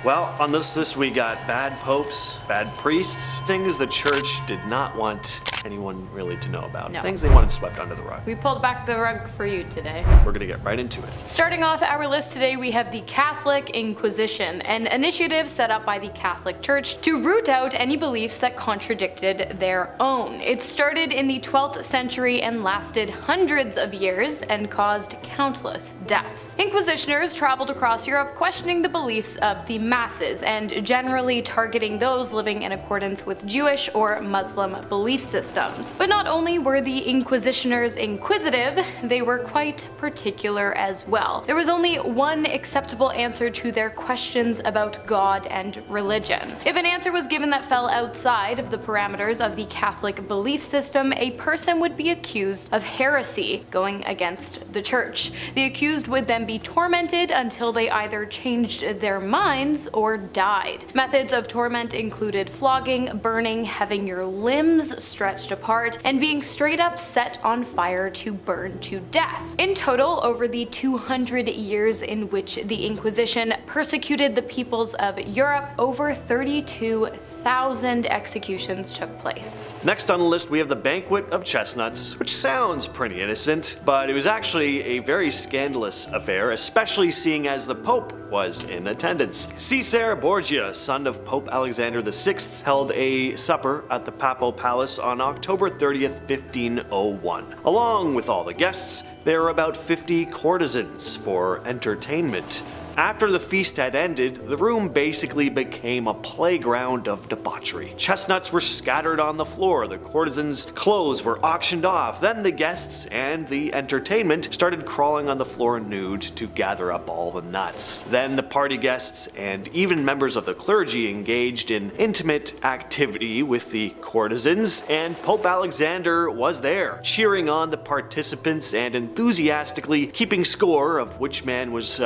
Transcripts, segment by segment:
Well, on this list we got bad popes, bad priests, things the church did not want anyone really to know about. No. Things they wanted swept under the rug. We pulled back the rug for you today. We're gonna get right into it. Starting off our list today, we have the Catholic Inquisition, an initiative set up by the Catholic Church to root out any beliefs that contradicted their own. It started in the 12th century and lasted hundreds of years and caused countless deaths. Inquisitioners traveled across Europe questioning the beliefs of the masses and generally targeting those living in accordance with Jewish or Muslim belief systems. But not only were the Inquisitioners inquisitive, they were quite particular as well. There was only one acceptable answer to their questions about God and religion. If an answer was given that fell outside of the parameters of the Catholic belief system, a person would be accused of heresy, going against the church. The accused would then be tormented until they either changed their minds or died. Methods of torment included flogging, burning, having your limbs stretched apart, and being straight up set on fire to burn to death. In total, over the 200 years in which the Inquisition persecuted the peoples of Europe, over 32,000 executions took place. Next on the list we have the Banquet of Chestnuts, which sounds pretty innocent, but it was actually a very scandalous affair, especially seeing as the Pope was in attendance. Caesar Borgia, son of Pope Alexander VI, held a supper at the Papal Palace on October 30th, 1501. Along with all the guests, there were about 50 courtesans for entertainment. After the feast had ended, the room basically became a playground of debauchery. Chestnuts were scattered on the floor, the courtesans' clothes were auctioned off, then the guests and the entertainment started crawling on the floor nude to gather up all the nuts. Then the party guests and even members of the clergy engaged in intimate activity with the courtesans, and Pope Alexander was there, cheering on the participants and enthusiastically keeping score of which man was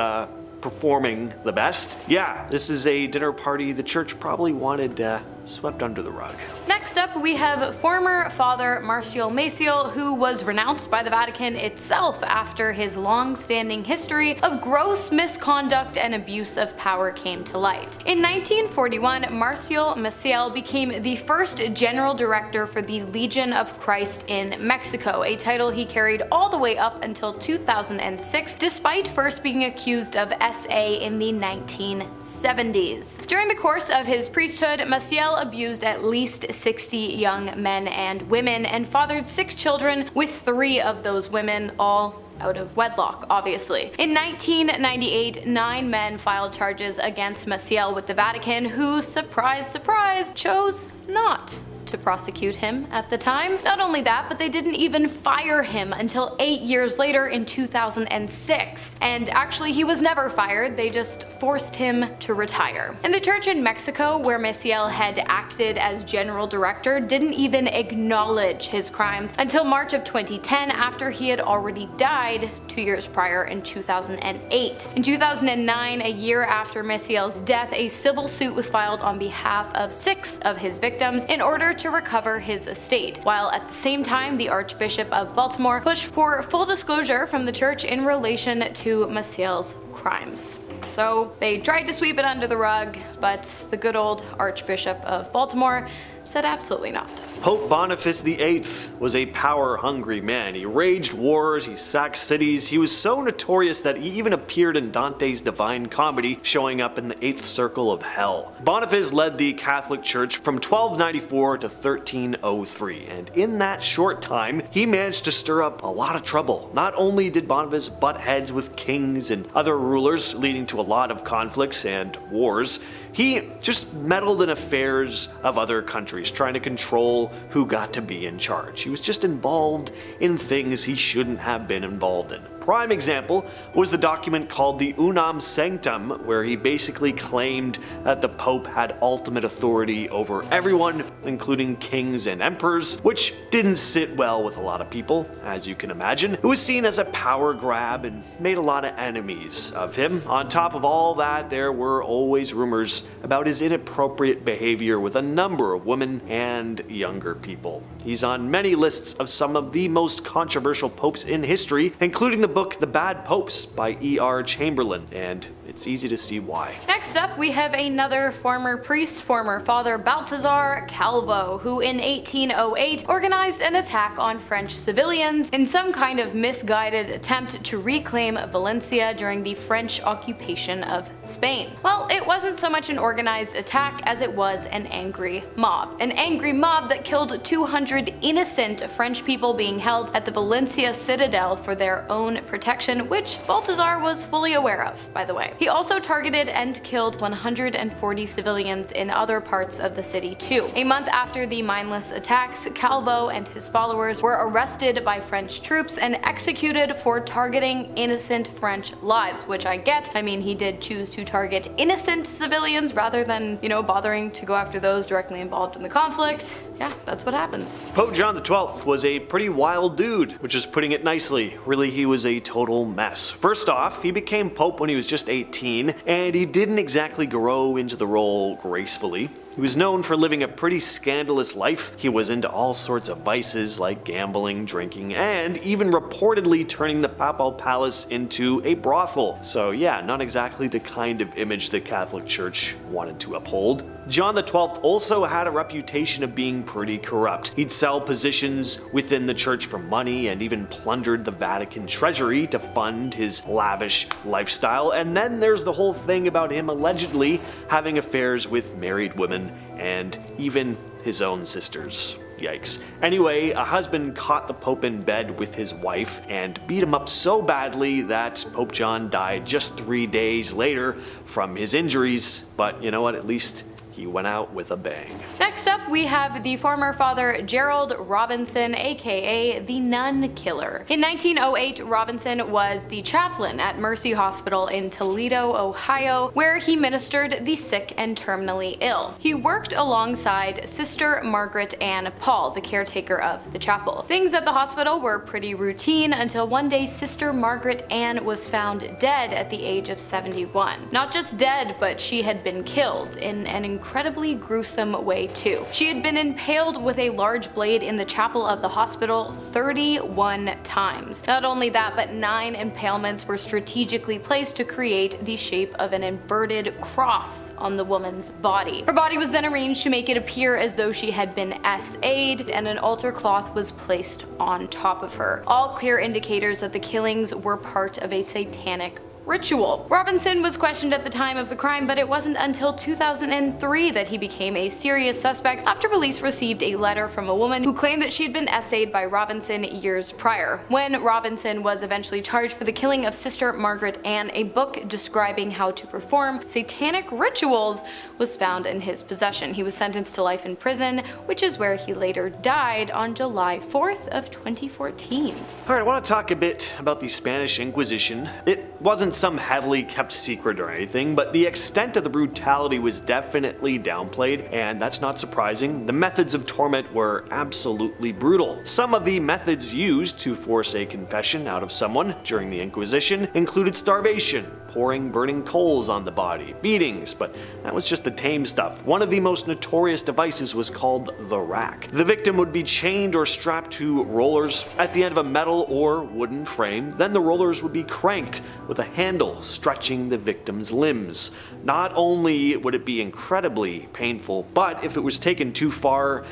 performing the best. Yeah, this is a dinner party the church probably wanted swept under the rug. Next up, we have former Father Marcial Maciel, who was renounced by the Vatican itself after his long-standing history of gross misconduct and abuse of power came to light. In 1941, Marcial Maciel became the first general director for the Legion of Christ in Mexico, a title he carried all the way up until 2006, despite first being accused of SA in the 1970s. During the course of his priesthood, Maciel abused at least 60 young men and women and fathered 6 children, with 3 of those women all out of wedlock, obviously. In 1998, 9 men filed charges against Maciel with the Vatican, who, surprise, surprise, chose not to prosecute him at the time. Not only that, but they didn't even fire him until 8 years later in 2006. And actually, he was never fired, they just forced him to retire. And the church in Mexico, where Maciel had acted as general director, didn't even acknowledge his crimes until March of 2010, after he had already died 2 years prior in 2008. In 2009, a year after Maciel's death, a civil suit was filed on behalf of 6 of his victims in order to recover his estate, while at the same time the Archbishop of Baltimore pushed for full disclosure from the church in relation to Maciel's crimes. So they tried to sweep it under the rug, but the good old Archbishop of Baltimore said absolutely not. Pope Bonafice VIII was a power-hungry man. He waged wars, he sacked cities, he was so notorious that he even appeared in Dante's Divine Comedy, showing up in the 8th circle of hell. Boniface led the Catholic Church from 1294 to 1303, and in that short time, he managed to stir up a lot of trouble. Not only did Boniface butt heads with kings and other rulers, leading to a lot of conflicts and wars, he just meddled in affairs of other countries, trying to control who got to be in charge. He was just involved in things he shouldn't have been involved in. Prime example was the document called the Unam Sanctum, where he basically claimed that the Pope had ultimate authority over everyone, including kings and emperors, which didn't sit well with a lot of people, as you can imagine. It was seen as a power grab and made a lot of enemies of him. On top of all that, there were always rumors about his inappropriate behavior with a number of women and younger people. He's on many lists of some of the most controversial popes in history, including the book The Bad Popes by E.R. Chamberlain, and it's easy to see why. Next up, we have another former priest, former Father Baltazar Calvo, who in 1808 organized an attack on French civilians in some kind of misguided attempt to reclaim Valencia during the French occupation of Spain. Well, it wasn't so much an organized attack as it was an angry mob. An angry mob that killed 200 innocent French people being held at the Valencia citadel for their own protection, which Baltazar was fully aware of, by the way. He also targeted and killed 140 civilians in other parts of the city too. A month after the mindless attacks, Calvo and his followers were arrested by French troops and executed for targeting innocent French lives, which I get. I mean, he did choose to target innocent civilians rather than, bothering to go after those directly involved in the conflict. Yeah, that's what happens. Pope John XII was a pretty wild dude, which is putting it nicely. Really, he was a total mess. First off, he became Pope when he was just 18, and he didn't exactly grow into the role gracefully. He was known for living a pretty scandalous life. He was into all sorts of vices like gambling, drinking, and even reportedly turning the papal palace into a brothel. So yeah, not exactly the kind of image the Catholic Church wanted to uphold. John XII also had a reputation of being pretty corrupt. He'd sell positions within the church for money and even plundered the Vatican treasury to fund his lavish lifestyle. And then there's the whole thing about him allegedly having affairs with married women and even his own sisters. Yikes. Anyway, a husband caught the Pope in bed with his wife and beat him up so badly that Pope John died just 3 days later from his injuries. But you know what, at least he went out with a bang. Next up, we have the former Father Gerald Robinson, aka the Nun Killer. In 1908, Robinson was the chaplain at Mercy Hospital in Toledo, Ohio, where he ministered the sick and terminally ill. He worked alongside Sister Margaret Ann Paul, the caretaker of the chapel. Things at the hospital were pretty routine until one day Sister Margaret Ann was found dead at the age of 71. Not just dead, but she had been killed in an incredibly gruesome way too. She had been impaled with a large blade in the chapel of the hospital 31 times. Not only that, but 9 impalements were strategically placed to create the shape of an inverted cross on the woman's body. Her body was then arranged to make it appear as though she had been SA'd, and an altar cloth was placed on top of her. All clear indicators that the killings were part of a satanic ritual. Robinson was questioned at the time of the crime, but it wasn't until 2003 that he became a serious suspect after police received a letter from a woman who claimed that she had been essayed by Robinson years prior. When Robinson was eventually charged for the killing of Sister Margaret Ann, a book describing how to perform satanic rituals was found in his possession. He was sentenced to life in prison, which is where he later died on July 4th of 2014. Alright, I want to talk a bit about the Spanish Inquisition. It wasn't some heavily kept secret or anything, but the extent of the brutality was definitely downplayed, and that's not surprising. The methods of torment were absolutely brutal. Some of the methods used to force a confession out of someone during the Inquisition included starvation, pouring burning coals on the body, beatings, but that was just the tame stuff. One of the most notorious devices was called the rack. The victim would be chained or strapped to rollers at the end of a metal or wooden frame. Then the rollers would be cranked with a handle stretching the victim's limbs. Not only would it be incredibly painful, but if it was taken too far,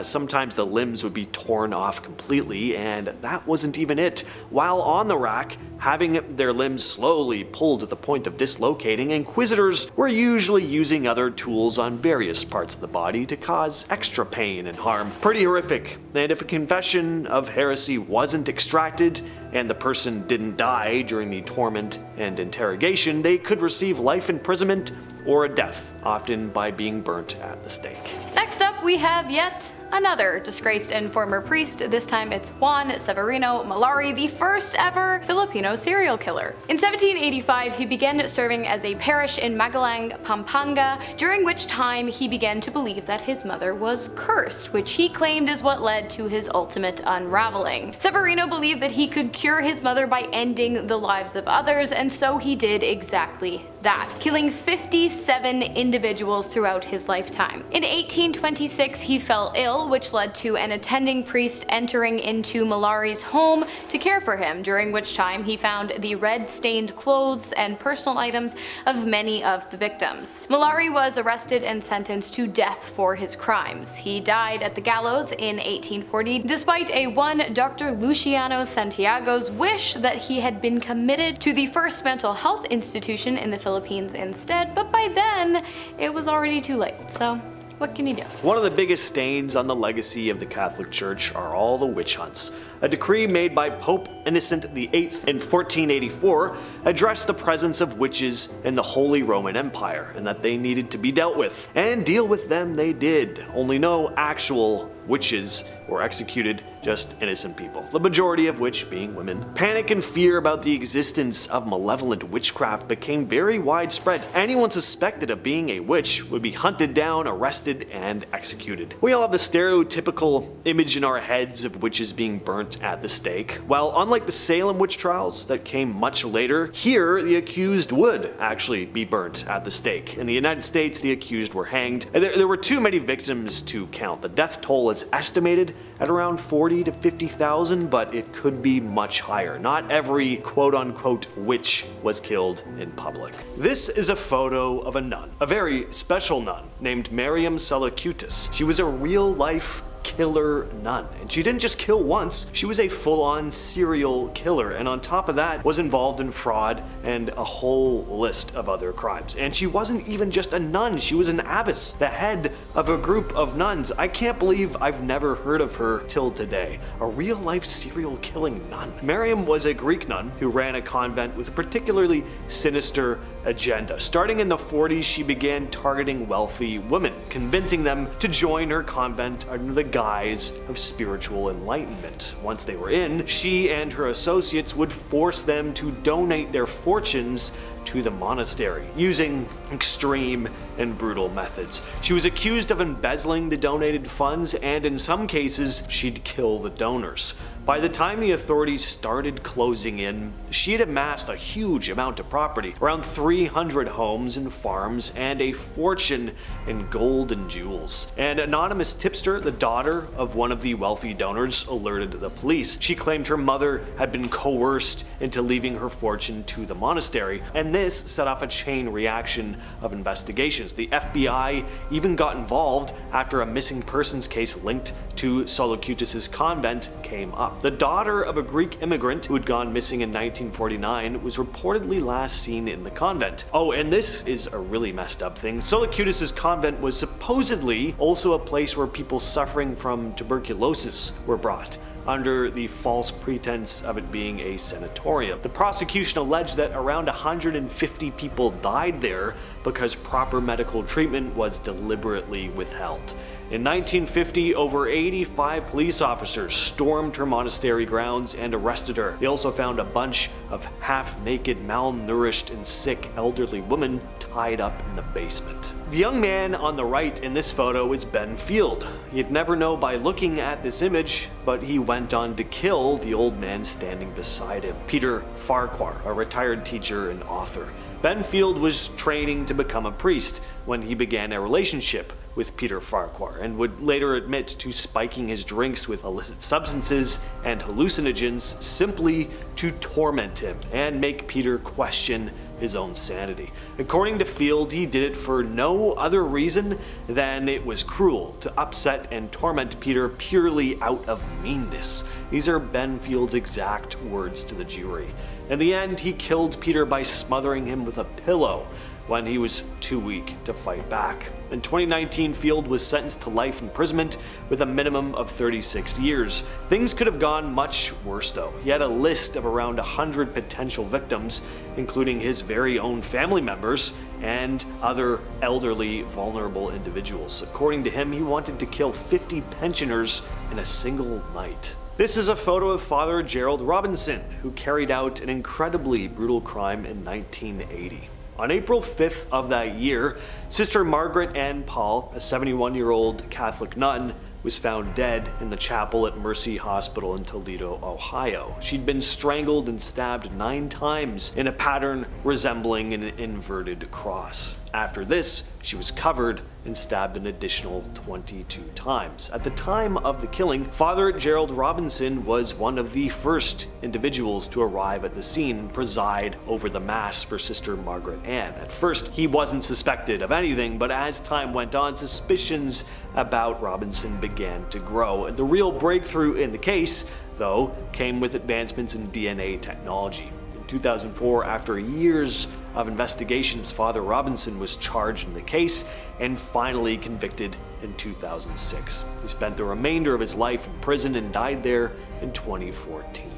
sometimes the limbs would be torn off completely, and that wasn't even it. While on the rack, having their limbs slowly pulled to the point of dislocating, inquisitors were usually using other tools on various parts of the body to cause extra pain and harm. Pretty horrific, and if a confession of heresy wasn't extracted, and the person didn't die during the torment and interrogation, they could receive life imprisonment or a death, often by being burnt at the stake. Next up, we have yet another disgraced and former priest. This time it's Juan Severino Malari, the first ever Filipino serial killer. In 1785, he began serving as a parish in Magalang, Pampanga, during which time he began to believe that his mother was cursed, which he claimed is what led to his ultimate unraveling. Severino believed that he could cure his mother by ending the lives of others, and so he did exactly that, killing 57 individuals throughout his lifetime. In 1826, he fell ill, which led to an attending priest entering into Malari's home to care for him, during which time he found the red-stained clothes and personal items of many of the victims. Malari was arrested and sentenced to death for his crimes. He died at the gallows in 1840, despite a one Dr. Luciano Santiago's wish that he had been committed to the first mental health institution in the Philippines instead, but by then it was already too late, so what can you do? One of the biggest stains on the legacy of the Catholic Church are all the witch hunts. A decree made by Pope Innocent VIII in 1484 addressed the presence of witches in the Holy Roman Empire and that they needed to be dealt with. And deal with them they did, only no actual witches were executed, just innocent people, the majority of which being women. Panic and fear about the existence of malevolent witchcraft became very widespread. Anyone suspected of being a witch would be hunted down, arrested, and executed. We all have the stereotypical image in our heads of witches being burnt at the stake. Well, unlike the Salem witch trials that came much later, here the accused would actually be burnt at the stake. In the United States, the accused were hanged. There were too many victims to count. The death toll is estimated at around 40 to 50,000, but it could be much higher. Not every quote-unquote witch was killed in public. This is a photo of a nun, a very special nun named Mariam Selacutis. She was a real-life killer nun, and she didn't just kill once, she was a full-on serial killer, and on top of that was involved in fraud and a whole list of other crimes. And she wasn't even just a nun, she was an abbess, the head of a group of nuns. I can't believe I've never heard of her till today. A real-life serial killing nun. Mariam was a Greek nun who ran a convent with a particularly sinister agenda. Starting in the 40s, she began targeting wealthy women, convincing them to join her convent under the guise of spiritual enlightenment. Once they were in, she and her associates would force them to donate their fortunes to the monastery, using extreme and brutal methods. She was accused of embezzling the donated funds, and in some cases, she'd kill the donors. By the time the authorities started closing in, she had amassed a huge amount of property, around 300 homes and farms, and a fortune in gold and jewels. An anonymous tipster, the daughter of one of the wealthy donors, alerted the police. She claimed her mother had been coerced into leaving her fortune to the monastery, and this set off a chain reaction of investigations. The FBI even got involved after a missing persons case linked to Solacutis' convent came up. The daughter of a Greek immigrant who had gone missing in 1949 was reportedly last seen in the convent. Oh, and this is a really messed up thing. Solacutis' convent was supposedly also a place where people suffering from tuberculosis were brought, under the false pretense of it being a sanatorium. The prosecution alleged that around 150 people died there because proper medical treatment was deliberately withheld. In 1950, over 85 police officers stormed her monastery grounds and arrested her. They also found a bunch of half-naked, malnourished, and sick elderly women tied up in the basement. The young man on the right in this photo is Ben Field. You'd never know by looking at this image, but he went on to kill the old man standing beside him, Peter Farquhar, a retired teacher and author. Ben Field was training to become a priest when he began a relationship with Peter Farquhar, and would later admit to spiking his drinks with illicit substances and hallucinogens simply to torment him and make Peter question his own sanity. According to Field, he did it for no other reason than it was cruel to upset and torment Peter purely out of meanness. These are Ben Field's exact words to the jury. In the end, he killed Peter by smothering him with a pillow when he was too weak to fight back. In 2019, Field was sentenced to life imprisonment with a minimum of 36 years. Things could have gone much worse though. He had a list of around 100 potential victims, including his very own family members and other elderly, vulnerable individuals. According to him, he wanted to kill 50 pensioners in a single night. This is a photo of Father Gerald Robinson, who carried out an incredibly brutal crime in 1980. On April 5th of that year, Sister Margaret Ann Paul, a 71-year-old Catholic nun, was found dead in the chapel at Mercy Hospital in Toledo, Ohio. She'd been strangled and stabbed 9 times in a pattern resembling an inverted cross. After this, she was covered and stabbed an additional 22 times. At the time of the killing, Father Gerald Robinson was one of the first individuals to arrive at the scene and preside over the Mass for Sister Margaret Ann. At first, he wasn't suspected of anything, but as time went on, suspicions about Robinson began to grow. And the real breakthrough in the case, though, came with advancements in DNA technology. In 2004, after years of investigations, Father Robinson was charged in the case and finally convicted in 2006. He spent the remainder of his life in prison and died there in 2014.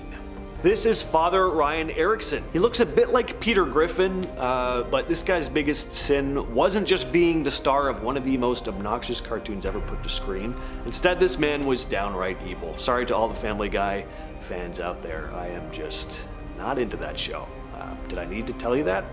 This is Father Ryan Erickson. He looks a bit like Peter Griffin, but this guy's biggest sin wasn't just being the star of one of the most obnoxious cartoons ever put to screen. Instead, this man was downright evil. Sorry to all the Family Guy fans out there. I am just not into that show. Did I need to tell you that?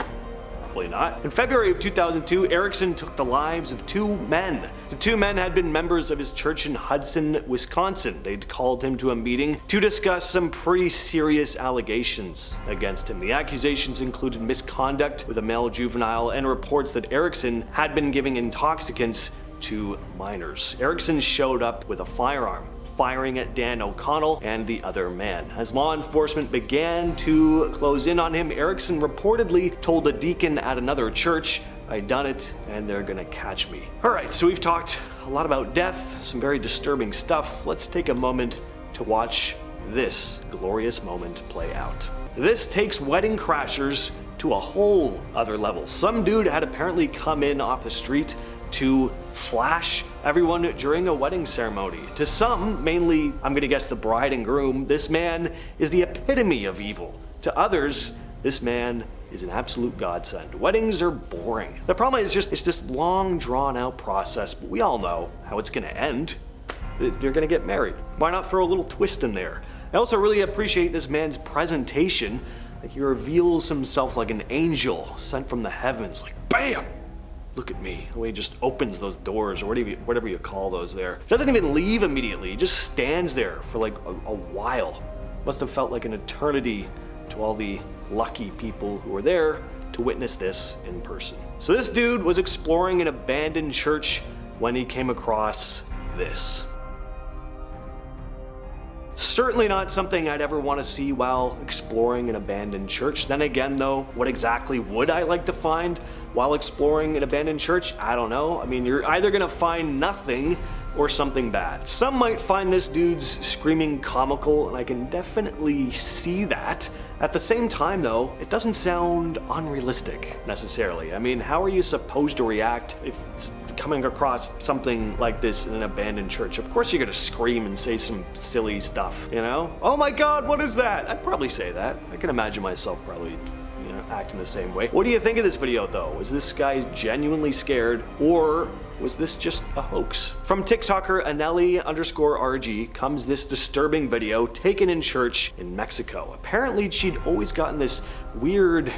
Probably not. In February of 2002, Erickson took the lives of 2 men. The 2 men had been members of his church in Hudson, Wisconsin. They'd called him to a meeting to discuss some pretty serious allegations against him. The accusations included misconduct with a male juvenile and reports that Erickson had been giving intoxicants to minors. Erickson showed up with a firearm, firing at Dan O'Connell and the other man. As law enforcement began to close in on him, Erickson reportedly told a deacon at another church, "I done it and they're gonna catch me." Alright, so we've talked a lot about death, some very disturbing stuff. Let's take a moment to watch this glorious moment play out. This takes Wedding Crashers to a whole other level. Some dude had apparently come in off the street to flash everyone during a wedding ceremony. To some, mainly, I'm gonna guess the bride and groom, this man is the epitome of evil. To others, this man is an absolute godsend. Weddings are boring. The problem is it's this long, drawn-out process, but we all know how it's gonna end. You're gonna get married. Why not throw a little twist in there? I also really appreciate this man's presentation. Like, he reveals himself like an angel sent from the heavens, like BAM! Look at me. The way he just opens those doors, or whatever you call those there. Doesn't even leave immediately. He just stands there for like a while. Must have felt like an eternity to all the lucky people who were there to witness this in person. So this dude was exploring an abandoned church when he came across this. Certainly not something I'd ever want to see while exploring an abandoned church. Then again though, what exactly would I like to find while exploring an abandoned church? I don't know. I mean, you're either gonna find nothing or something bad. Some might find this dude's screaming comical, and I can definitely see that. At the same time though, it doesn't sound unrealistic necessarily. I mean, how are you supposed to react if coming across something like this in an abandoned church? Of course you're gonna scream and say some silly stuff, you know? Oh my god, what is that? I'd probably say that. I can imagine myself probably acting the same way. What do you think of this video though? Is this guy genuinely scared, or was this just a hoax? From TikToker Anelli_RG comes this disturbing video taken in church in Mexico. Apparently she'd always gotten this weird,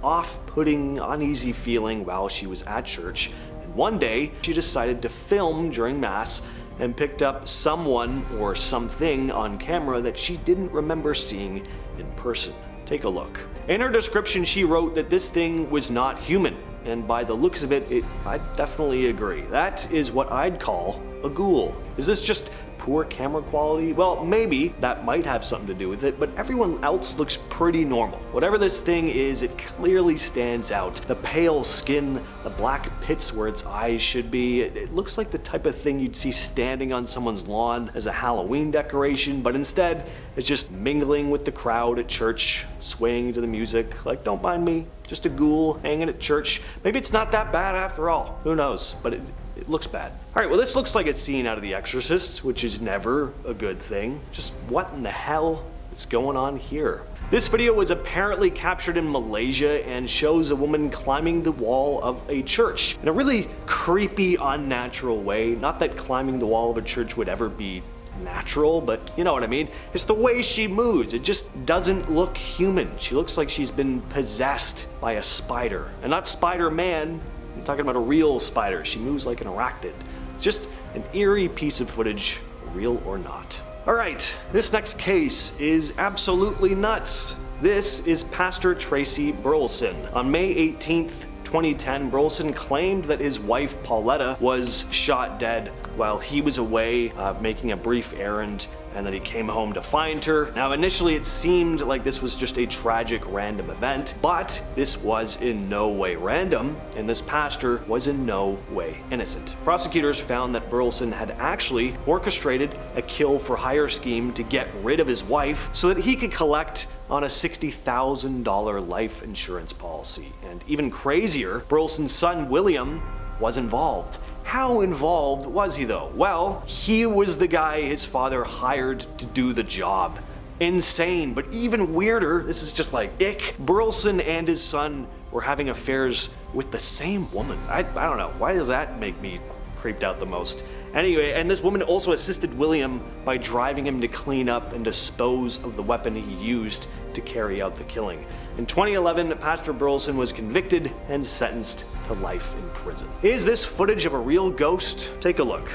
off-putting, uneasy feeling while she was at church, and one day she decided to film during Mass and picked up someone or something on camera that she didn't remember seeing in person. Take a look. In her description, she wrote that this thing was not human, and by the looks of it, I definitely agree. That is what I'd call a ghoul. Is this just poor camera quality? Well, maybe that might have something to do with it, but everyone else looks pretty normal. Whatever this thing is, it clearly stands out. The pale skin, the black pits where its eyes should be, it looks like the type of thing you'd see standing on someone's lawn as a Halloween decoration, but instead, it's just mingling with the crowd at church, swaying to the music, like, don't mind me, just a ghoul hanging at church. Maybe it's not that bad after all, who knows, but it looks bad. Alright, well this looks like it's scene out of The Exorcist, which is never a good thing. Just what in the hell is going on here? This video was apparently captured in Malaysia and shows a woman climbing the wall of a church in a really creepy, unnatural way. Not that climbing the wall of a church would ever be natural, but you know what I mean. It's the way she moves. It just doesn't look human. She looks like she's been possessed by a spider. And not Spider-Man. I'm talking about a real spider. She moves like an arachnid. Just an eerie piece of footage, real or not. Alright, this next case is absolutely nuts. This is Pastor Tracy Burlson. On May 18th, 2010, Burlson claimed that his wife Pauletta was shot dead while he was away making a brief errand, and that he came home to find her. Now initially it seemed like this was just a tragic random event, but this was in no way random, and this pastor was in no way innocent. Prosecutors found that Burlson had actually orchestrated a kill-for-hire scheme to get rid of his wife so that he could collect on a $60,000 life insurance policy. And even crazier, Burlson's son William was involved. How involved was he though? Well, he was the guy his father hired to do the job. Insane, but even weirder, this is just like ick. Burlson and his son were having affairs with the same woman. I don't know, why does that make me creeped out the most? Anyway, and this woman also assisted William by driving him to clean up and dispose of the weapon he used to carry out the killing. In 2011, Pastor Burlson was convicted and sentenced to life in prison. Is this footage of a real ghost? Take a look.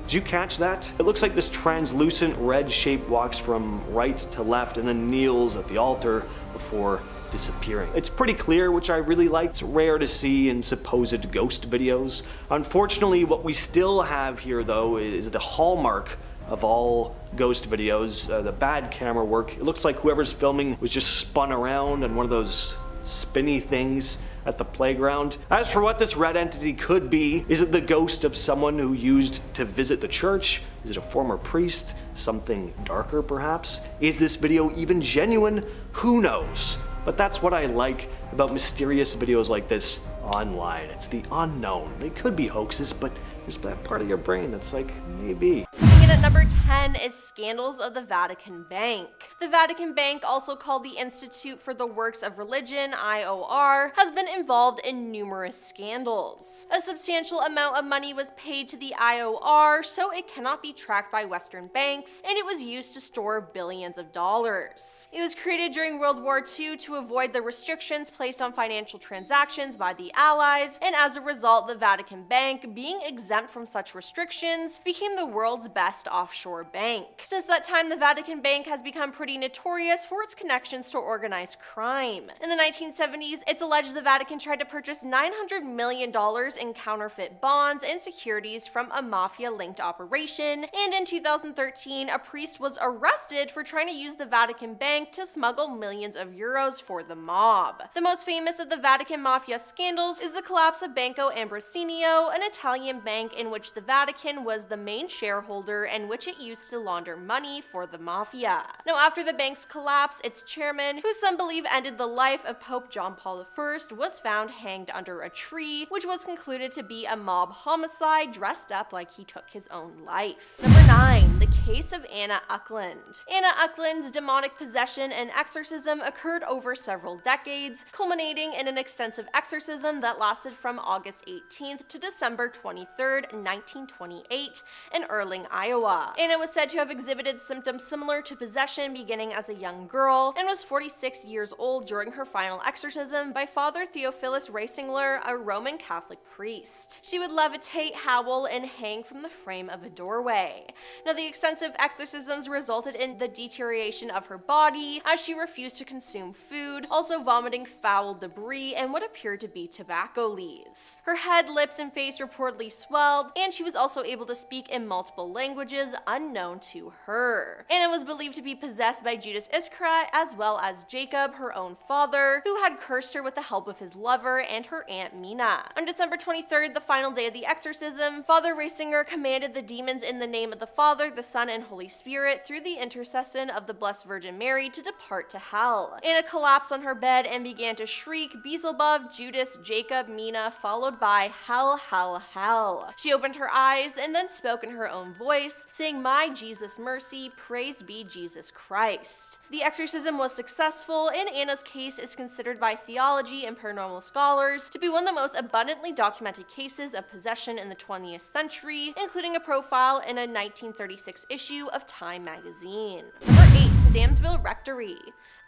Did you catch that? It looks like this translucent red shape walks from right to left and then kneels at the altar before disappearing. It's pretty clear, which I really like. It's rare to see in supposed ghost videos. Unfortunately, what we still have here though is the hallmark of all ghost videos, the bad camera work. It looks like whoever's filming was just spun around on one of those spinny things at the playground. As for what this red entity could be, is it the ghost of someone who used to visit the church? Is it a former priest? Something darker perhaps? Is this video even genuine? Who knows? But that's what I like about mysterious videos like this online. It's the unknown. They could be hoaxes, but there's that part of your brain that's like, maybe. And at number 10 is Scandals of the Vatican Bank. The Vatican Bank, also called the Institute for the Works of Religion, IOR, has been involved in numerous scandals. A substantial amount of money was paid to the IOR, so it cannot be tracked by Western banks, and it was used to store billions of dollars. It was created during World War II to avoid the restrictions placed on financial transactions by the Allies, and as a result, the Vatican Bank, being exempt from such restrictions, became the world's best offshore bank. Since that time, the Vatican Bank has become pretty notorious for its connections to organized crime. In the 1970s, it's alleged the Vatican tried to purchase $900 million in counterfeit bonds and securities from a mafia-linked operation, and in 2013, a priest was arrested for trying to use the Vatican Bank to smuggle millions of euros for the mob. The most famous of the Vatican mafia scandals is the collapse of Banco Ambrosinio, an Italian bank in which the Vatican was the main shareholder and which it used to launder money for the mafia. Now, after the bank's collapse, its chairman, who some believe ended the life of Pope John Paul I, was found hanged under a tree, which was concluded to be a mob homicide dressed up like he took his own life. Number 9. The case of Anna Uckland. Anna Uckland's demonic possession and exorcism occurred over several decades, culminating in an extensive exorcism that lasted from August 18th to December 23rd, 1928 in Erling, Iowa. Anna was said to have exhibited symptoms similar to possession beginning as a young girl, and was 46 years old during her final exorcism by Father Theophilus Reisinger, a Roman Catholic priest. She would levitate, howl, and hang from the frame of a doorway. Now, the extensive exorcisms resulted in the deterioration of her body, as she refused to consume food, also vomiting foul debris and what appeared to be tobacco leaves. Her head, lips, and face reportedly swelled, and she was also able to speak in multiple languages unknown to her. Anna was believed to be possessed by Judas Iscariot as well as Jacob, her own father, who had cursed her with the help of his lover and her aunt Mina. On December 23rd, the final day of the exorcism, Father Reisinger commanded the demons in the name of the Father, the Son, and Holy Spirit through the intercession of the Blessed Virgin Mary to depart to hell. Anna collapsed on her bed and began to shriek Beelzebub, Judas, Jacob, Mina, followed by hell, hell, hell. She opened her eyes and then spoke in her own voice, saying, "My Jesus mercy, praised be Jesus Christ." The exorcism was successful, and Anna's case is considered by theology and paranormal scholars to be one of the most abundantly documented cases of possession in the 20th century, including a profile in a 1936 issue of Time magazine. Number 8. Sedamsville Rectory.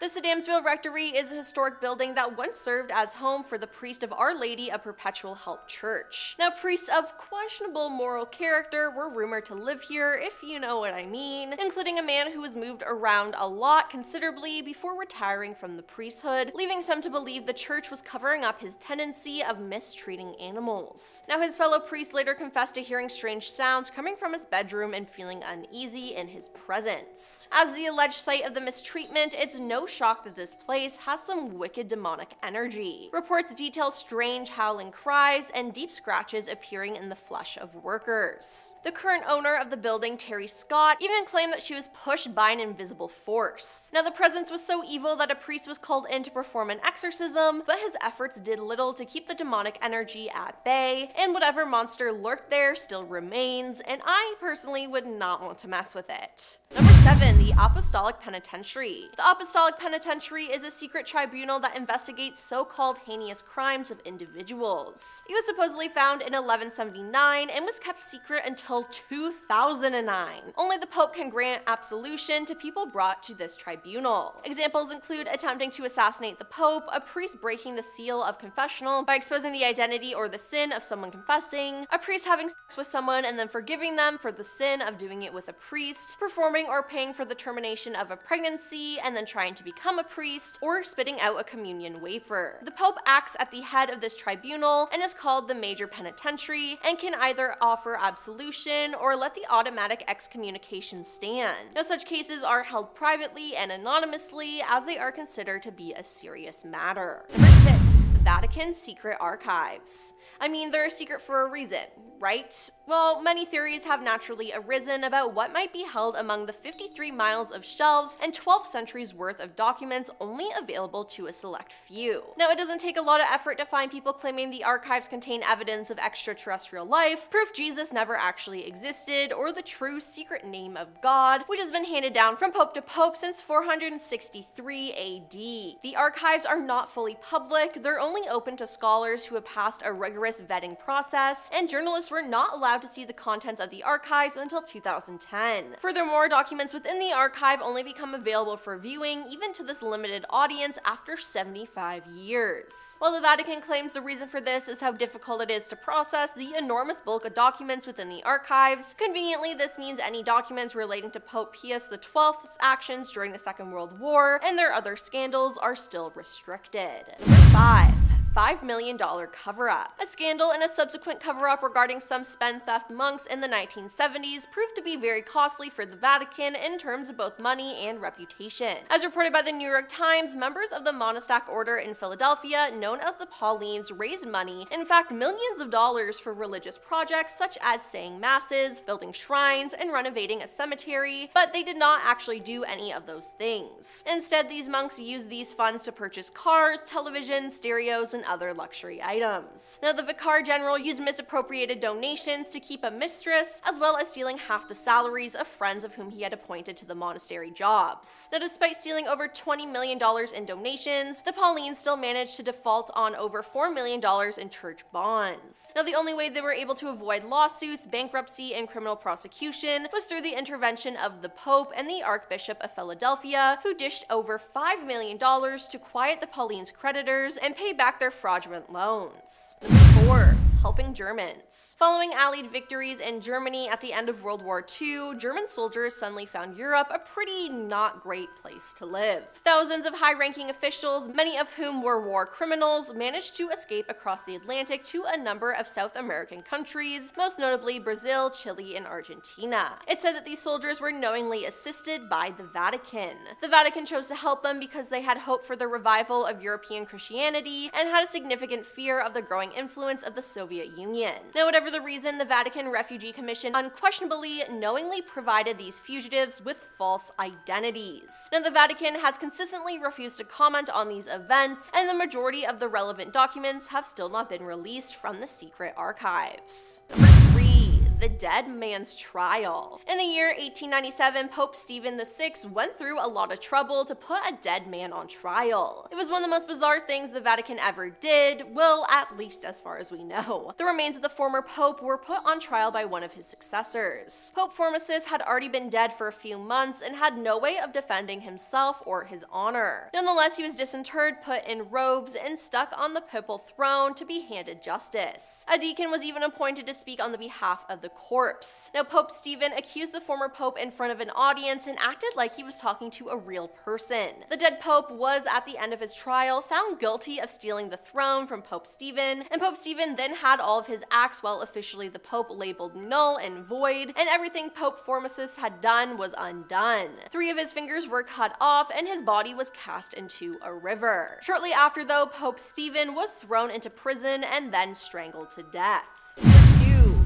The Sedamsville Rectory is a historic building that once served as home for the priest of Our Lady of Perpetual Help Church. Now, priests of questionable moral character were rumored to live here, if you know what I mean, including a man who was moved around a lot considerably before retiring from the priesthood, leaving some to believe the church was covering up his tendency of mistreating animals. Now, his fellow priests later confessed to hearing strange sounds coming from his bedroom and feeling uneasy in his presence. As the alleged site of the mistreatment, it's no shock that this place has some wicked demonic energy. Reports detail strange howling cries and deep scratches appearing in the flesh of workers. The current owner of the building, Terry Scott, even claimed that she was pushed by an invisible force. Now, the presence was so evil that a priest was called in to perform an exorcism, but his efforts did little to keep the demonic energy at bay, and whatever monster lurked there still remains, and I personally would not want to mess with it. Number 7. The Apostolic Penitentiary. The Apostolic Penitentiary is a secret tribunal that investigates so-called heinous crimes of individuals. It was supposedly found in 1179 and was kept secret until 2009. Only the Pope can grant absolution to people brought to this tribunal. Examples include attempting to assassinate the Pope, a priest breaking the seal of confessional by exposing the identity or the sin of someone confessing, a priest having sex with someone and then forgiving them for the sin of doing it with a priest, performing or paying for the termination of a pregnancy and then trying to become a priest, or spitting out a communion wafer. The Pope acts at the head of this tribunal and is called the Major Penitentiary and can either offer absolution or let the automatic excommunication stand. Now, such cases are held privately and anonymously as they are considered to be a serious matter. Number 6. Vatican Secret Archives. I mean, they're a secret for a reason, right? Well, many theories have naturally arisen about what might be held among the 53 miles of shelves and 12 centuries worth of documents only available to a select few. Now, it doesn't take a lot of effort to find people claiming the archives contain evidence of extraterrestrial life, proof Jesus never actually existed, or the true secret name of God, which has been handed down from pope to pope since 463 AD. The archives are not fully public, they're only open to scholars who have passed a rigorous vetting process, and journalists were not allowed to see the contents of the archives until 2010. Furthermore, documents within the archive only become available for viewing, even to this limited audience, after 75 years. While the Vatican claims the reason for this is how difficult it is to process the enormous bulk of documents within the archives, conveniently this means any documents relating to Pope Pius XII's actions during the Second World War and their other scandals are still restricted. Number 5. $5 million cover-up. A scandal and a subsequent cover-up regarding some spendtheft monks in the 1970s proved to be very costly for the Vatican in terms of both money and reputation. As reported by the New York Times, members of the monastic order in Philadelphia, known as the Paulines, raised money, in fact millions of dollars, for religious projects such as saying masses, building shrines, and renovating a cemetery, but they did not actually do any of those things. Instead, these monks used these funds to purchase cars, televisions, stereos, and other luxury items. Now, the Vicar General used misappropriated donations to keep a mistress, as well as stealing half the salaries of friends of whom he had appointed to the monastery jobs. Now, despite stealing over $20 million in donations, the Paulines still managed to default on over $4 million in church bonds. Now, the only way they were able to avoid lawsuits, bankruptcy, and criminal prosecution was through the intervention of the Pope and the Archbishop of Philadelphia, who dished over $5 million to quiet the Paulines' creditors and pay back their fraudulent loans. Number 4. Helping Germans. Following Allied victories in Germany at the end of World War II, German soldiers suddenly found Europe a pretty not great place to live. Thousands of high-ranking officials, many of whom were war criminals, managed to escape across the Atlantic to a number of South American countries, most notably Brazil, Chile, and Argentina. It's said that these soldiers were knowingly assisted by the Vatican. The Vatican chose to help them because they had hope for the revival of European Christianity and had a significant fear of the growing influence of the Soviet Union. Now, whatever the reason, the Vatican Refugee Commission unquestionably knowingly provided these fugitives with false identities. Now, the Vatican has consistently refused to comment on these events, and the majority of the relevant documents have still not been released from the secret archives. Number 3. the dead man's trial. In the year 1897, Pope Stephen VI went through a lot of trouble to put a dead man on trial. It was one of the most bizarre things the Vatican ever did, well, at least as far as we know. The remains of the former pope were put on trial by one of his successors. Pope Formosus had already been dead for a few months and had no way of defending himself or his honor. Nonetheless, he was disinterred, put in robes, and stuck on the papal throne to be handed justice. A deacon was even appointed to speak on the behalf of the corpse. Now, Pope Stephen accused the former pope in front of an audience and acted like he was talking to a real person. The dead pope was, at the end of his trial, found guilty of stealing the throne from Pope Stephen, and Pope Stephen then had all of his acts while officially the pope labeled null and void, and everything Pope Formosus had done was undone. 3 of his fingers were cut off, and his body was cast into a river. Shortly after, though, Pope Stephen was thrown into prison and then strangled to death.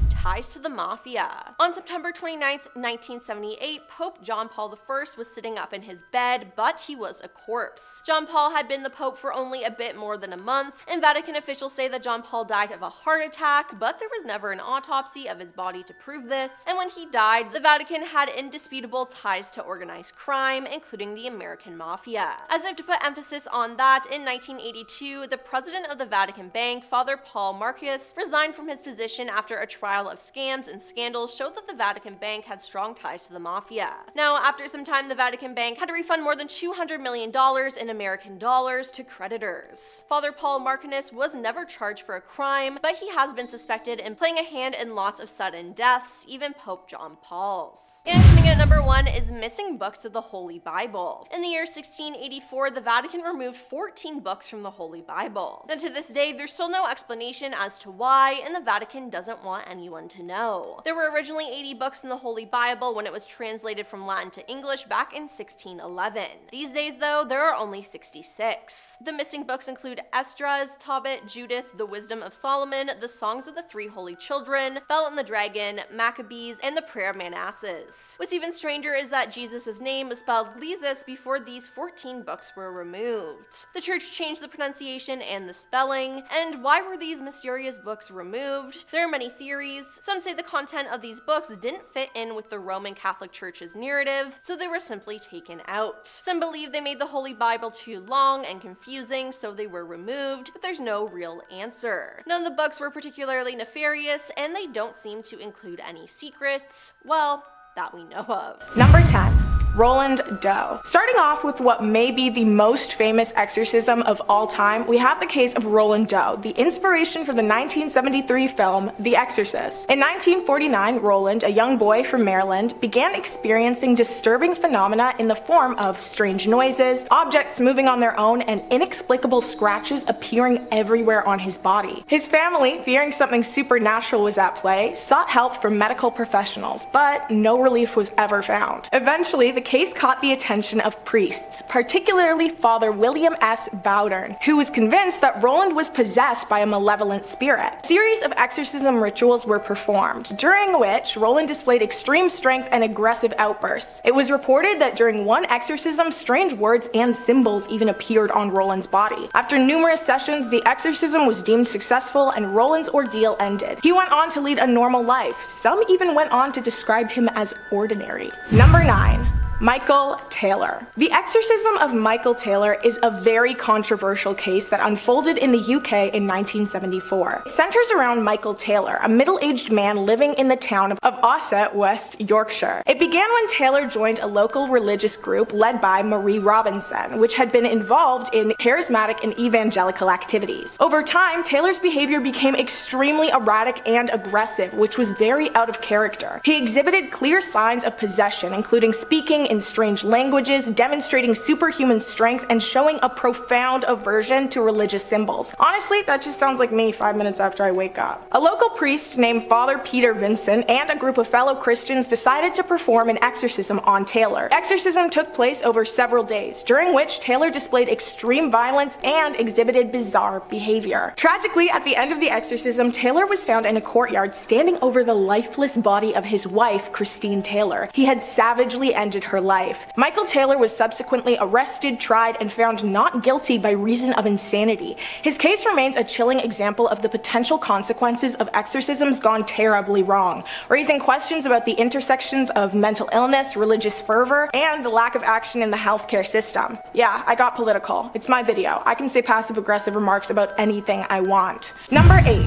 Ties to the mafia. On September 29, 1978, Pope John Paul I was sitting up in his bed, but he was a corpse. John Paul had been the Pope for only a bit more than a month, and Vatican officials say that John Paul died of a heart attack, but there was never an autopsy of his body to prove this, and when he died, the Vatican had indisputable ties to organized crime, including the American mafia. As if to put emphasis on that, in 1982, the president of the Vatican Bank, Father Paul Marquisa, resigned from his position after a trial of scams and scandals showed that the Vatican Bank had strong ties to the mafia. Now, after some time, the Vatican Bank had to refund more than $200 million in American dollars to creditors. Father Paul Marquisa was never charged for a crime, but he has been suspected in playing a hand in lots of sudden deaths, even Pope John Paul's. And coming at number 1 is missing books of the Holy Bible. In the year 1684, the Vatican removed 14 books from the Holy Bible. Now, to this day, there's still no explanation as to why, and the Vatican doesn't want anyone to know. There were originally 80 books in the Holy Bible when it was translated from Latin to English back in 1611. These days, though, there are only 66. The missing books include Esdras, Tobit, Judith, the Wisdom of Solomon, the Songs of the Three Holy Children, Bel and the Dragon, Maccabees, and the Prayer of Manasses. What's even stranger is that Jesus' name was spelled Lizus before these 14 books were removed. The church changed the pronunciation and the spelling, and why were these mysterious books removed? There are many theories. Some say the content of these books didn't fit in with the Roman Catholic Church's narrative, so they were simply taken out. Some believe they made the Holy Bible too long and confusing, so they were removed, but there's no real answer. None of the books were particularly nefarious, and they don't seem to include any secrets, well, that we know of. Number 10. Roland Doe. Starting off with what may be the most famous exorcism of all time, we have the case of Roland Doe, the inspiration for the 1973 film The Exorcist. In 1949, Roland, a young boy from Maryland, began experiencing disturbing phenomena in the form of strange noises, objects moving on their own, and inexplicable scratches appearing everywhere on his body. His family, fearing something supernatural was at play, sought help from medical professionals, but no relief was ever found. Eventually, the case caught the attention of priests, particularly Father William S. Bowdern, who was convinced that Roland was possessed by a malevolent spirit. A series of exorcism rituals were performed, during which Roland displayed extreme strength and aggressive outbursts. It was reported that during one exorcism, strange words and symbols even appeared on Roland's body. After numerous sessions, the exorcism was deemed successful and Roland's ordeal ended. He went on to lead a normal life. Some even went on to describe him as ordinary. Number 9. Michael Taylor. The exorcism of Michael Taylor is a very controversial case that unfolded in the UK in 1974. It centers around Michael Taylor, a middle-aged man living in the town of Ossett, West Yorkshire. It began when Taylor joined a local religious group led by Marie Robinson, which had been involved in charismatic and evangelical activities. Over time, Taylor's behavior became extremely erratic and aggressive, which was very out of character. He exhibited clear signs of possession, including speaking in strange languages, demonstrating superhuman strength, and showing a profound aversion to religious symbols. Honestly, that just sounds like me 5 minutes after I wake up. A local priest named Father Peter Vincent and a group of fellow Christians decided to perform an exorcism on Taylor. The exorcism took place over several days, during which Taylor displayed extreme violence and exhibited bizarre behavior. Tragically, at the end of the exorcism, Taylor was found in a courtyard standing over the lifeless body of his wife, Christine Taylor. He had savagely ended her her life. Michael Taylor was subsequently arrested, tried, and found not guilty by reason of insanity. His case remains a chilling example of the potential consequences of exorcisms gone terribly wrong, raising questions about the intersections of mental illness, religious fervor, and the lack of action in the healthcare system. Yeah, I got political. It's my video. I can say passive-aggressive remarks about anything I want. Number 8.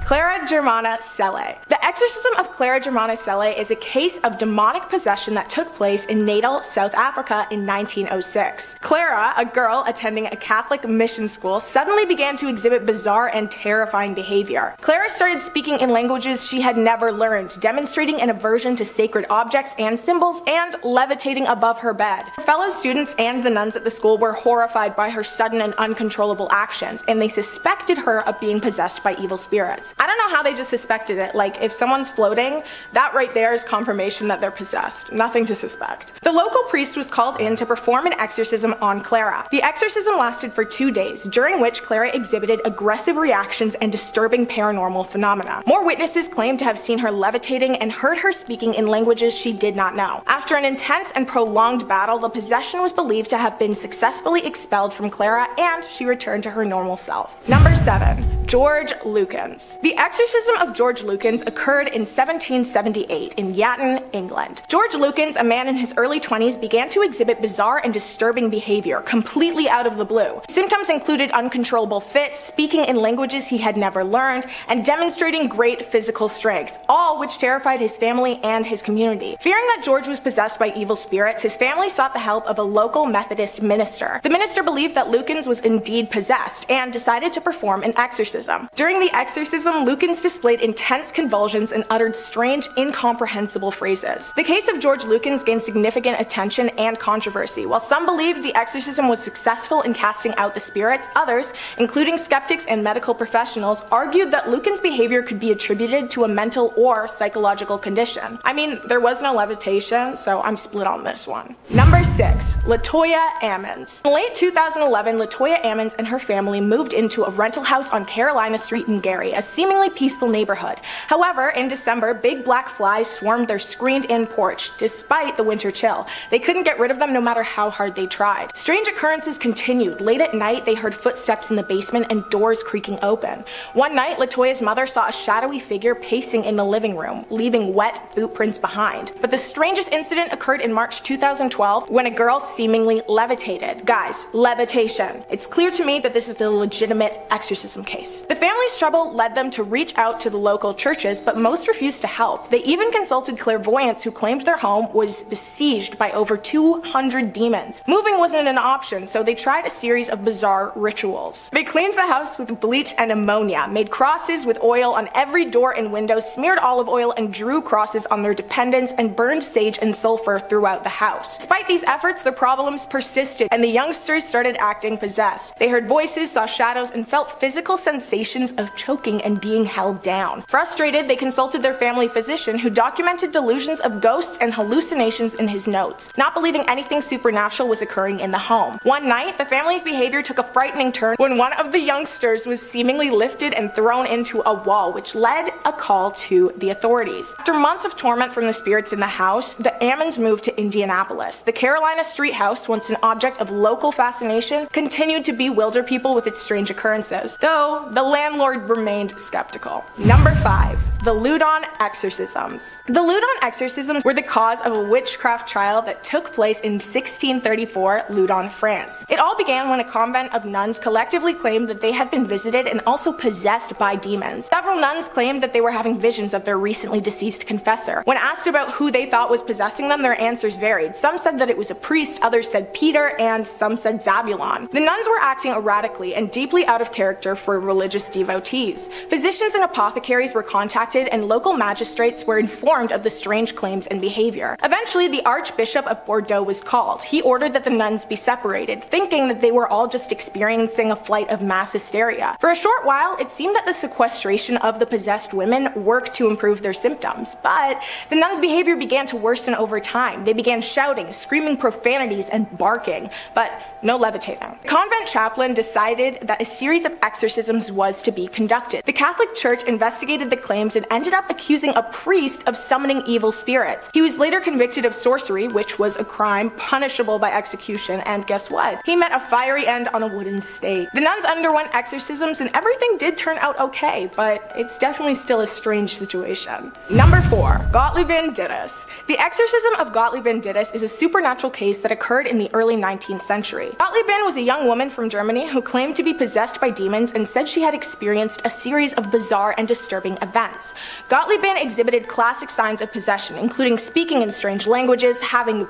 Clara Germana Celle. The exorcism of Clara Germana Celle is a case of demonic possession that took place in Natal, South Africa in 1906. Clara, a girl attending a Catholic mission school, suddenly began to exhibit bizarre and terrifying behavior. Clara started speaking in languages she had never learned, demonstrating an aversion to sacred objects and symbols, and levitating above her bed. Her fellow students and the nuns at the school were horrified by her sudden and uncontrollable actions, and they suspected her of being possessed by evil spirits. I don't know how they just suspected it. Like, if someone's floating, that right there is confirmation that they're possessed. Nothing to suspect. The local priest was called in to perform an exorcism on Clara. The exorcism lasted for 2 days, during which Clara exhibited aggressive reactions and disturbing paranormal phenomena. More witnesses claimed to have seen her levitating and heard her speaking in languages she did not know. After an intense and prolonged battle, the possession was believed to have been successfully expelled from Clara, and she returned to her normal self. Number 7. George Lucans. The exorcism of George Lucans occurred in 1778 in Yatton, England. George Lucans, a man in his early 20s, began to exhibit bizarre and disturbing behavior, completely out of the blue. Symptoms included uncontrollable fits, speaking in languages he had never learned, and demonstrating great physical strength, all which terrified his family and his community. Fearing that George was possessed by evil spirits, his family sought the help of a local Methodist minister. The minister believed that Lucans was indeed possessed and decided to perform an exorcism. During the exorcism, Lucans displayed intense convulsions and uttered strange, incomprehensible phrases. The case of George Lucans gained significant attention and controversy. While some believed the exorcism was successful in casting out the spirits, others, including skeptics and medical professionals, argued that Lucans' behavior could be attributed to a mental or psychological condition. I mean, there was no levitation, so I'm split on this one. Number 6. Latoya Ammons. In late 2011, Latoya Ammons and her family moved into a rental house on Carolina Street in Gary, a seemingly peaceful neighborhood. However, in December, big black flies swarmed their screened-in porch, despite the winter chill. They couldn't get rid of them no matter how hard they tried. Strange occurrences continued. Late at night, they heard footsteps in the basement and doors creaking open. One night, Latoya's mother saw a shadowy figure pacing in the living room, leaving wet boot prints behind. But the strangest incident occurred in March 2012 when a girl seemingly levitated. Guys, levitation. It's clear to me that this is a legitimate exorcism case. The family's trouble led them to reach out to the local churches, but most refused to help. They even consulted clairvoyants who claimed their home was besieged by over 200 demons. Moving wasn't an option, so they tried a series of bizarre rituals. They cleaned the house with bleach and ammonia, made crosses with oil on every door and window, smeared olive oil and drew crosses on their dependents, and burned sage and sulfur throughout the house. Despite these efforts, their problems persisted, and the youngsters started acting possessed. They heard voices, saw shadows, and felt physical sensations of choking and being held down. Frustrated, they consulted their family physician, who documented delusions of ghosts and hallucinations in his notes, not believing anything supernatural was occurring in the home. One night, the family's behavior took a frightening turn when one of the youngsters was seemingly lifted and thrown into a wall, which led a call to the authorities. After months of torment from the spirits in the house, the Ammons moved to Indianapolis. The Carolina Street house, once an object of local fascination, continued to bewilder people with its strange occurrences, though the landlord remained skeptical. Number 5. The Ludon exorcisms. The Ludon exorcisms were the cause of a witchcraft trial that took place in 1634, Ludon, France. It all began when a convent of nuns collectively claimed that they had been visited and also possessed by demons. Several nuns claimed that they were having visions of their recently deceased confessor. When asked about who they thought was possessing them, their answers varied. Some said that it was a priest, others said Peter, and some said Zabulon. The nuns were acting erratically and deeply out of character for religious devotees. Physicians and apothecaries were contacted, and local magistrates were informed of the strange claims and behavior. Eventually, the Archbishop of Bordeaux was called. He ordered that the nuns be separated, thinking that they were all just experiencing a flight of mass hysteria. For a short while, it seemed that the sequestration of the possessed women worked to improve their symptoms, but the nuns' behavior began to worsen over time. They began shouting, screaming profanities, and barking. But no levitating. The convent chaplain decided that a series of exorcisms was to be conducted. The Catholic Church investigated the claims and ended up accusing a priest of summoning evil spirits. He was later convicted of sorcery, which was a crime punishable by execution, and guess what? He met a fiery end on a wooden stake. The nuns underwent exorcisms and everything did turn out okay, but it's definitely still a strange situation. Number 4. Gotautly Vendettus. The exorcism of Gotautly Vendettus is a supernatural case that occurred in the early 19th century. Gotautly was a young woman from Germany who claimed to be possessed by demons and said she had experienced a series of bizarre and disturbing events. Gotautly exhibited classic signs of possession, including speaking in strange languages, having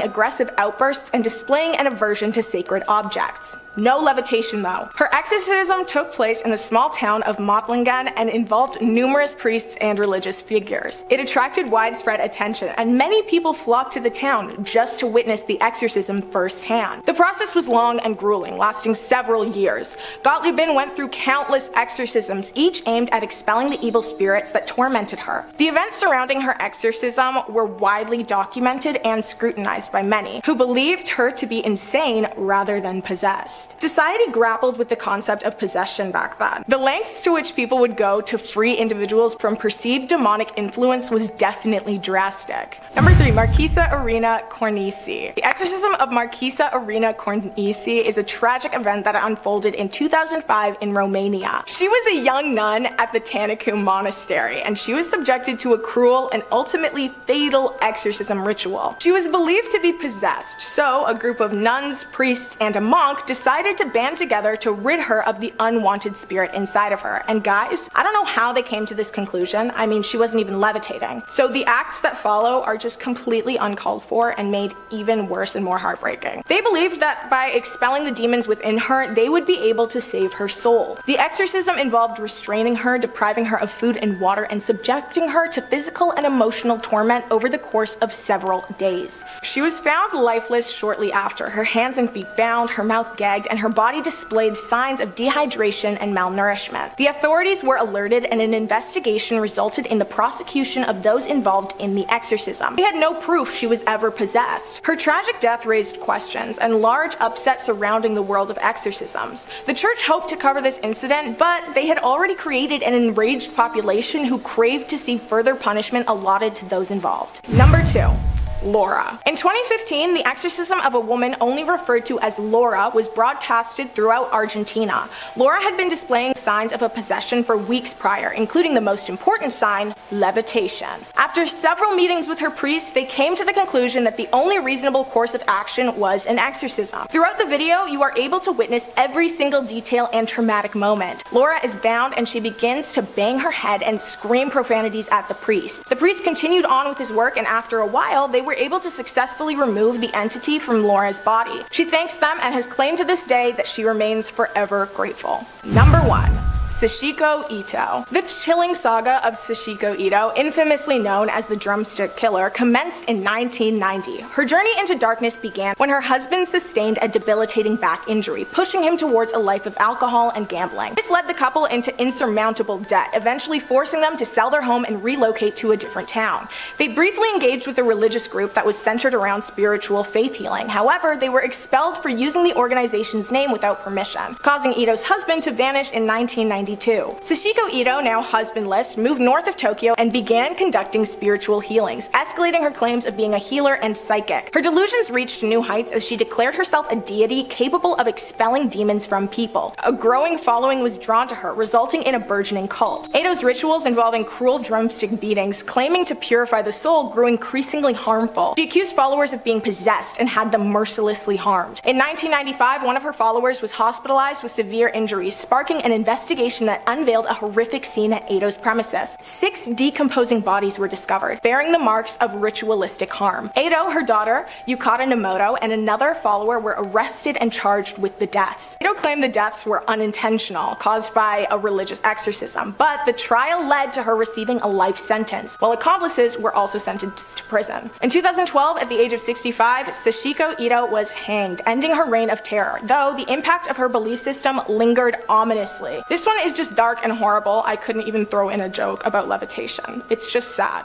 aggressive outbursts, and displaying an aversion to sacred objects. No levitation though. Her exorcism took place in the small town of Uckland and involved numerous priests and religious figures. It attracted widespread attention, and many people flocked to the town just to witness the exorcism firsthand. The process was long and grueling, lasting several years. Gotautly went through countless exorcisms, each aimed at expelling the evil spirits that tormented her. The events surrounding her exorcism were widely documented and scrutinized by many, who believed her to be insane rather than possessed. Society grappled with the concept of possession back then. The lengths to which people would go to free individuals from perceived demonic influence was definitely drastic. Number 3. Marquisa Irina Cornisi. The exorcism of Marquisa Irina Cornisi is a tragic event that unfolded in 2005 in Romania. She was a young nun at the Tanacu Monastery, and she was subjected to a cruel and ultimately fatal exorcism ritual. She was believed to be possessed, so a group of nuns, priests, and a monk decided to band together to rid her of the unwanted spirit inside of her. And guys, I don't know how they came to this conclusion. I mean, she wasn't even levitating. So the acts that follow are just completely uncalled for and made even worse and more heartbreaking. They believed that by expelling the demons within her, they would be able to save her soul. The exorcism involved restraining her, depriving her of food and water, and subjecting her to physical and emotional torment over the course of several days. She was found lifeless shortly after, her hands and feet bound, her mouth gagged, and her body displayed signs of dehydration and malnourishment. The authorities were alerted, and an investigation resulted in the prosecution of those involved in the exorcism. They had no proof she was ever possessed. Her tragic death raised questions and large upset surrounding the world of exorcisms. The church hoped to cover this incident, but they had already created an enraged population who craved to see further punishment allotted to those involved. Number 2. Laura. In 2015, the exorcism of a woman only referred to as Laura was broadcasted throughout Argentina. Laura had been displaying signs of a possession for weeks prior, including the most important sign, levitation. After several meetings with her priest, they came to the conclusion that the only reasonable course of action was an exorcism. Throughout the video, you are able to witness every single detail and traumatic moment. Laura is bound and she begins to bang her head and scream profanities at the priest. The priest continued on with his work, and after a while, they were able to successfully remove the entity from Laura's body. She thanks them and has claimed to this day that she remains forever grateful. Number 1. Sashiko Ido. The chilling saga of Sashiko Ido, infamously known as the Drumstick Killer, commenced in 1990. Her journey into darkness began when her husband sustained a debilitating back injury, pushing him towards a life of alcohol and gambling. This led the couple into insurmountable debt, eventually forcing them to sell their home and relocate to a different town. They briefly engaged with a religious group that was centered around spiritual faith healing. However, they were expelled for using the organization's name without permission, causing Ido's husband to vanish in 1992. Sashiko Ido, now husbandless, moved north of Tokyo and began conducting spiritual healings, escalating her claims of being a healer and psychic. Her delusions reached new heights as she declared herself a deity capable of expelling demons from people. A growing following was drawn to her, resulting in a burgeoning cult. Ido's rituals involving cruel drumstick beatings, claiming to purify the soul, grew increasingly harmful. She accused followers of being possessed and had them mercilessly harmed. In 1995, one of her followers was hospitalized with severe injuries, sparking an investigation that unveiled a horrific scene at Ido's premises. 6 decomposing bodies were discovered, bearing the marks of ritualistic harm. Ido, her daughter, Yukata Nomoto, and another follower were arrested and charged with the deaths. Ido claimed the deaths were unintentional, caused by a religious exorcism, but the trial led to her receiving a life sentence, while accomplices were also sentenced to prison. In 2012, at the age of 65, Sashiko Ido was hanged, ending her reign of terror, though the impact of her belief system lingered ominously. This one is just dark and horrible. I couldn't even throw in a joke about levitation. It's just sad.